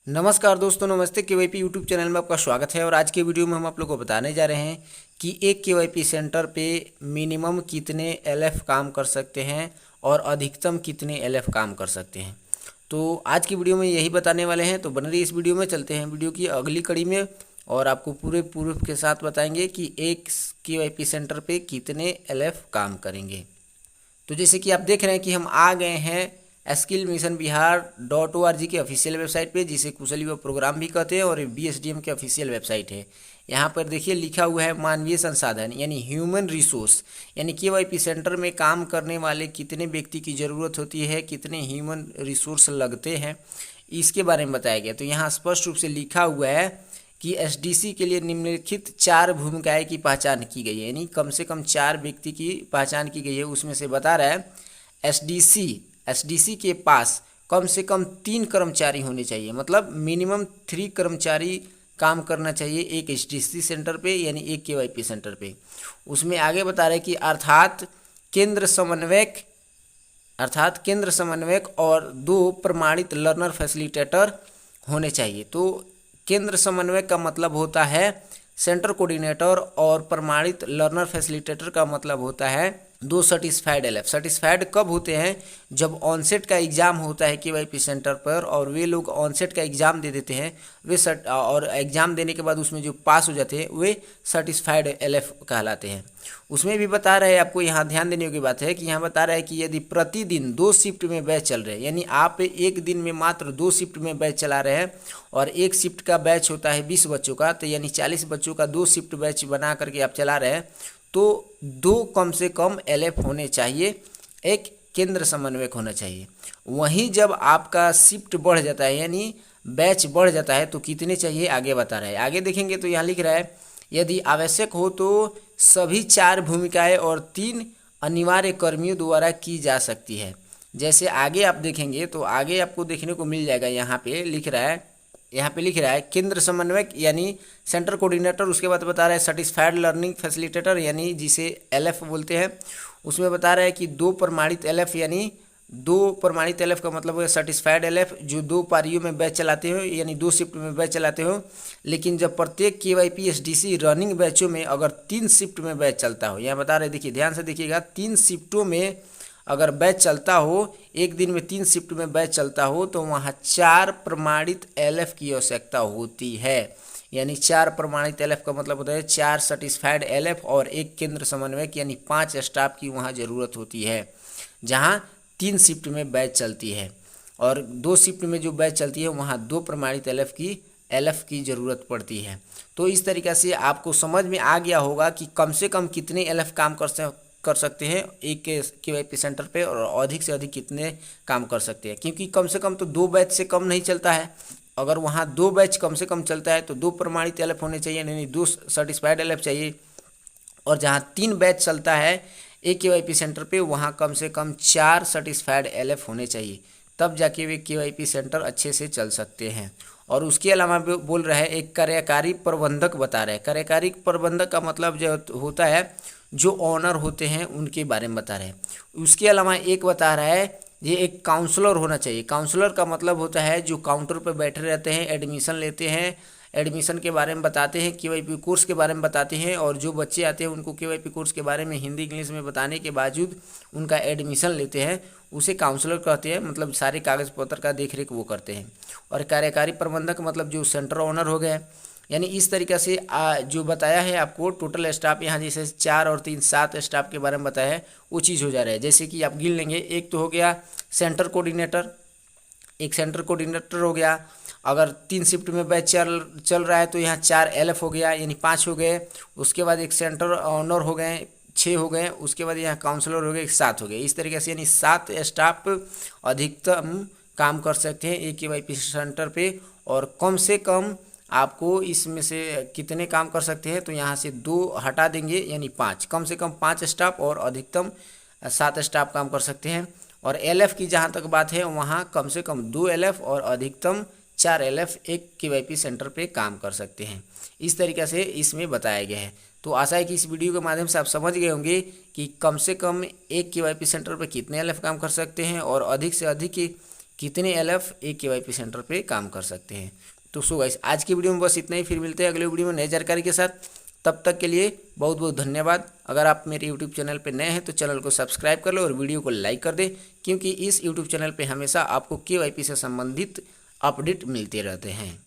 नमस्कार दोस्तों, नमस्ते। केवाईपी यूट्यूब चैनल में आपका स्वागत है। और आज के वीडियो में हम आप लोग को बताने जा रहे हैं कि एक केवाईपी सेंटर पे मिनिमम कितने एलएफ काम कर सकते हैं और अधिकतम कितने एलएफ काम कर सकते हैं। तो आज की वीडियो में यही बताने वाले हैं। तो बन रही इस वीडियो में चलते हैं वीडियो की अगली कड़ी में और आपको पूरे प्रूफ के साथ बताएंगे कि एक केवाईपी सेंटर पे कितने एलएफ काम करेंगे। तो जैसे कि आप देख रहे हैं कि हम आ गए हैं skillmissionbihar.org के ऑफिशियल वेबसाइट पे, जिसे कुशल युवा प्रोग्राम भी कहते हैं और BSDM के ऑफिशियल वेबसाइट है। यहाँ पर देखिए लिखा हुआ है मानवीय संसाधन यानी ह्यूमन रिसोर्स, यानी केवाईपी सेंटर में काम करने वाले कितने व्यक्ति की ज़रूरत होती है, कितने ह्यूमन रिसोर्स लगते हैं, इसके बारे में बताया गया। तो यहाँ स्पष्ट रूप से लिखा हुआ है कि एसडीसी के लिए निम्नलिखित 4 भूमिकाएं की पहचान की गई है, यानी कम से कम 4 व्यक्ति की पहचान की गई है। उसमें से बता रहा है एसडीसी के पास कम से कम 3 कर्मचारी होने चाहिए, मतलब मिनिमम 3 कर्मचारी काम करना चाहिए एक एसडीसी सेंटर पे, यानी एक केवाईपी सेंटर पे। उसमें आगे बता रहे हैं कि अर्थात केंद्र समन्वयक और 2 प्रमाणित लर्नर फैसिलिटेटर होने चाहिए। तो केंद्र समन्वयक का मतलब होता है सेंटर कोऑर्डिनेटर और प्रमाणित लर्नर फैसिलिटेटर का मतलब होता है 2 सर्टिस्फाइड एलएफ। सर्टिस्फाइड कब होते हैं? जब ऑनसेट का एग्ज़ाम होता है केवाईपी सेंटर पर और वे लोग ऑनसेट का एग्ज़ाम दे देते हैं, और एग्ज़ाम देने के बाद उसमें जो पास हो जाते हैं वे सर्टिस्फाइड एलएफ कहलाते हैं। उसमें भी बता रहे हैं, आपको यहाँ ध्यान देने की बात है कि यहाँ बता रहा है कि यदि प्रतिदिन 2 शिफ्ट में बैच चल रहे हैं, यानी आप एक दिन में मात्र 2 शिफ्ट में बैच चला रहे हैं और एक शिफ्ट का बैच होता है 20 बच्चों का, तो यानी 40 बच्चों का 2 शिफ्ट बैच बना करके आप चला रहे हैं, तो 2 कम से कम एलएफ होने चाहिए, एक केंद्र समन्वयक होना चाहिए। वहीं जब आपका शिफ्ट बढ़ जाता है यानी बैच बढ़ जाता है तो कितने चाहिए आगे बता रहा है। आगे देखेंगे तो यहाँ लिख रहा है यदि आवश्यक हो तो सभी 4 भूमिकाएं और 3 अनिवार्य कर्मियों द्वारा की जा सकती है। जैसे आगे आप देखेंगे तो आगे आपको देखने को मिल जाएगा, यहाँ पे लिख रहा है केंद्र समन्वयक यानी सेंटर कोऑर्डिनेटर। उसके बाद बता रहा है सर्टिस्फाइड लर्निंग फैसिलिटेटर यानी जिसे एलएफ बोलते हैं। उसमें बता रहा है कि 2 प्रमाणित एलएफ, यानी 2 प्रमाणित एलएफ का मतलब है सर्टिस्फाइड एलएफ जो 2 पारियों में बैच चलाते हो, यानी 2 शिफ्ट में बैच चलाते हो। लेकिन जब प्रत्येक केवाईपी एसडीसी रनिंग बैचों में अगर 3 शिफ्ट में बैच चलता हो, यहाँ बता रहे देखिए ध्यान से देखिएगा, 3 शिफ्टों में अगर बैच चलता हो, एक दिन में 3 शिफ्ट में बैच चलता हो, तो वहाँ 4 प्रमाणित एलएफ की आवश्यकता होती है। यानी 4 प्रमाणित एलएफ का मतलब होता है 4 सर्टिस्फाइड एलएफ और एक केंद्र समन्वयक, यानी 5 स्टाफ की वहाँ ज़रूरत होती है, जहाँ 3 शिफ्ट में बैच चलती है। और 2 शिफ्ट में जो बैच चलती है वहाँ 2 प्रमाणित एलएफ की ज़रूरत पड़ती है। तो इस तरीक़े से आपको समझ में आ गया होगा कि कम से कम कितने एलएफ काम कर सकते हैं एक केवाईपी सेंटर पे और अधिक से अधिक कितने काम कर सकते हैं, क्योंकि कम से कम तो 2 बैच से कम नहीं चलता है। अगर वहाँ 2 बैच कम से कम चलता है तो 2 प्रमाणित एलएफ होने चाहिए, यानी 2 सर्टिस्फाइड एलएफ चाहिए। और जहाँ 3 बैच चलता है एक केवाईपी सेंटर पे वहाँ कम से कम 4 सर्टिस्फाइड एलएफ होने चाहिए, तब जाके वे केवाईपी सेंटर अच्छे से चल सकते हैं। और उसके अलावा बोल रहा है एक कार्यकारी प्रबंधक बता रहे हैं। कार्यकारी प्रबंधक का मतलब जो होता है जो ऑनर होते हैं उनके बारे में बता रहे हैं। उसके अलावा एक बता रहा है ये एक काउंसलर होना चाहिए। काउंसलर का मतलब होता है जो काउंटर पर बैठे रहते हैं, एडमिशन लेते हैं, एडमिशन के बारे में बताते हैं, केवाईपी कोर्स के बारे में बताते हैं, और जो बच्चे आते हैं उनको केवाईपी कोर्स के बारे में हिंदी इंग्लिश में बताने के बावजूद उनका एडमिशन लेते हैं, उसे काउंसलर कहते हैं। मतलब सारे कागज़ पत्र का देख रेख वो करते हैं। और कार्यकारी प्रबंधक मतलब जो सेंटर ओनर हो गए। यानी इस तरीक़े से जो बताया है आपको टोटल स्टाफ, यहाँ जैसे 4 और 3 7 स्टाफ के बारे में बताया है वो चीज़ हो जा रहा है। जैसे कि आप गिन लेंगे, एक तो हो गया सेंटर कोऑर्डिनेटर, एक सेंटर कोऑर्डिनेटर हो गया। अगर 3 शिफ्ट में बैच चल रहा है तो यहाँ 4 एलएफ हो गया, यानी 5 हो गए। उसके बाद एक सेंटर ऑनर हो गए, 6 हो गए। उसके बाद यहाँ काउंसलर हो गए, 7 हो गए। इस तरीके से यानी 7 स्टाफ अधिकतम काम कर सकते हैं एक केवाईपी सेंटर पे। और कम से कम आपको इसमें से कितने काम कर सकते हैं, तो यहाँ से 2 हटा देंगे, यानी 5, कम से कम 5 स्टाफ और अधिकतम 7 स्टाफ काम कर सकते हैं। और एलएफ की जहाँ तक बात है वहाँ कम से कम 2 एलएफ और अधिकतम 4 एलएफ एक केवाईपी सेंटर पे काम कर सकते हैं। इस तरीके से इसमें बताया गया है। तो आशा है कि इस वीडियो के माध्यम से आप समझ गए होंगे कि कम से कम एक केवाईपी सेंटर पे कितने एलएफ काम कर सकते हैं और अधिक से अधिक कितने LF एक KYP सेंटर पे काम कर सकते हैं। तो सो गाइस आज की वीडियो में बस इतना ही, फिर मिलते हैं अगले वीडियो में नई जानकारी के साथ। तब तक के लिए बहुत बहुत धन्यवाद। अगर आप मेरे यूट्यूब चैनल पे नए हैं तो चैनल को सब्सक्राइब कर लो और वीडियो को लाइक कर दें, क्योंकि इस यूट्यूब चैनल पे हमेशा आपको KYP से संबंधित अपडेट मिलते रहते हैं।